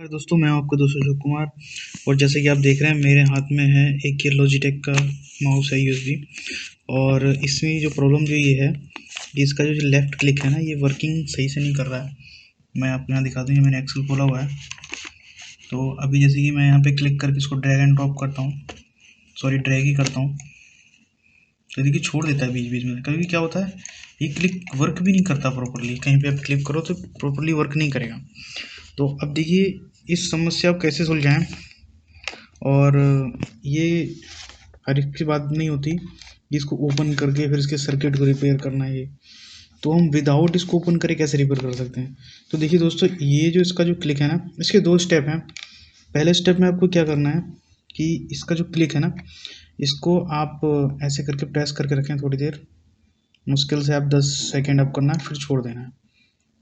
नमस्कार दोस्तों, मैं हूं आपका दोस्त अशोक कुमार। और जैसे कि आप देख रहे हैं मेरे हाथ में है एक ये लॉजिटेक का माउस है यूएसबी। और इसमें जो प्रॉब्लम जो ये है कि इसका जो लेफ़्ट क्लिक है ना, ये वर्किंग सही से नहीं कर रहा है। मैं आपको यहाँ दिखा दूँ, ये मैंने एक्सेल खोला हुआ है। तो अभी जैसे कि मैं यहाँ पे क्लिक करके इसको ड्रैग एंड ड्रॉप करता हूँ, सॉरी ड्रैग ही करता हूँ, तो देखिए छोड़ देता है बीच बीच में। कभी क्या होता है, ये क्लिक वर्क भी नहीं करता प्रॉपरली। कहीं पर आप क्लिक करो तो प्रॉपरली वर्क नहीं करेगा। तो अब देखिए इस समस्या को कैसे सुलझाएं। और ये हर एक की बात नहीं होती, इसको ओपन करके फिर इसके सर्किट को रिपेयर करना है। ये तो हम विदाउट इसको ओपन करके कैसे रिपेयर कर सकते हैं। तो देखिए दोस्तों, ये जो इसका जो क्लिक है ना, इसके दो स्टेप हैं। पहले स्टेप में आपको क्या करना है कि इसका जो क्लिक है ना, इसको आप ऐसे करके प्रेस करके रखें थोड़ी देर, मुश्किल से आप 10 सेकेंड आप करना है, फिर छोड़ देना है।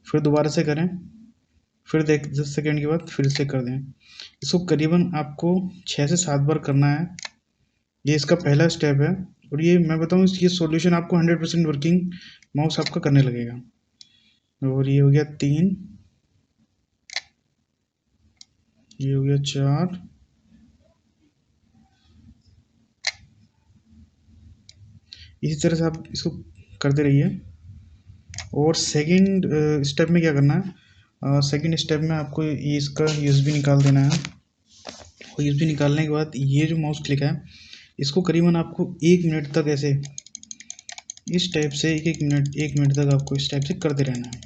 फिर दोबारा से करें, फिर 10 सेकेंड के बाद फिर से कर दें। इसको करीबन आपको 6 से 7 बार करना है। ये इसका पहला स्टेप है। और ये मैं बताऊँ, ये सॉल्यूशन आपको 100% वर्किंग माउस आपका करने लगेगा। और ये हो गया 3, ये हो गया 4, इसी तरह से आप इसको करते रहिए। और सेकंड स्टेप में क्या करना है, सेकंड स्टेप में आपको ये इसका यूएसबी निकाल देना है। और यूएसबी निकालने के बाद ये जो माउस क्लिक है, इसको करीबन आपको 1 मिनट तक ऐसे इस टाइप से एक मिनट तक आपको इस टाइप से करते रहना है।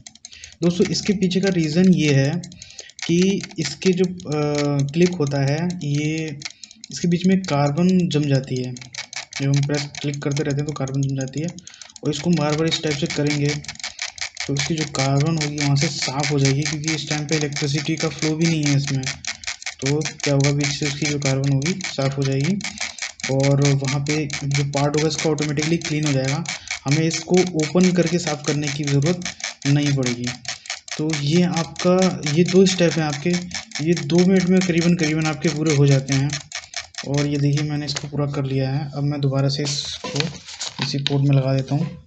दोस्तों इसके पीछे का रीज़न ये है कि इसके जो क्लिक होता है, ये इसके बीच में कार्बन जम जाती है। जब हम प्रेस क्लिक करते रहते हैं तो कार्बन जम जाती है। और इसको बार बार इस टाइप से करेंगे तो इसकी जो कार्बन होगी वहाँ से साफ़ हो जाएगी, क्योंकि इस टाइम पे इलेक्ट्रिसिटी का फ्लो भी नहीं है इसमें। तो क्या होगा, बीच से उसकी जो कार्बन होगी साफ़ हो जाएगी और वहाँ पे जो पार्ट होगा इसका ऑटोमेटिकली क्लीन हो जाएगा। हमें इसको ओपन करके साफ़ करने की ज़रूरत नहीं पड़ेगी। तो ये आपका ये 2 स्टेप हैं आपके, ये 2 मिनट में करीबन आपके पूरे हो जाते हैं। और ये देखिए मैंने इसको पूरा कर लिया है। अब मैं दोबारा से इसको इसी पोर्ट में लगा देता हूँ।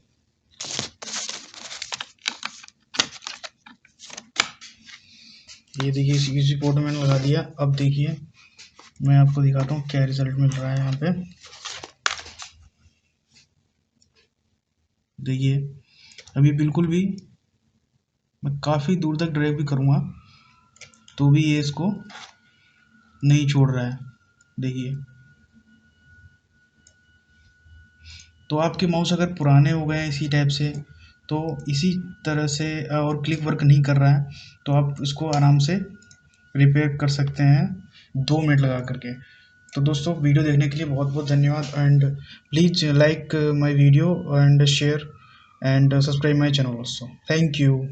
ये देखिए इसी पोर्ट में मैंने लगा दिया। अब देखिए मैं आपको दिखाता हूँ क्या रिजल्ट मिल रहा है यहाँ पे। देखिए अभी बिल्कुल भी मैं काफ़ी दूर तक ड्राइव भी करूँगा तो भी ये इसको नहीं छोड़ रहा है। देखिए, तो आपके माउस अगर पुराने हो गए हैं इसी टाइप से, तो इसी तरह से और क्लिक वर्क नहीं कर रहा है, तो आप इसको आराम से रिपेयर कर सकते हैं 2 मिनट लगा करके। तो दोस्तों वीडियो देखने के लिए बहुत बहुत धन्यवाद। And please like my video and share and subscribe my channel also. Thank you.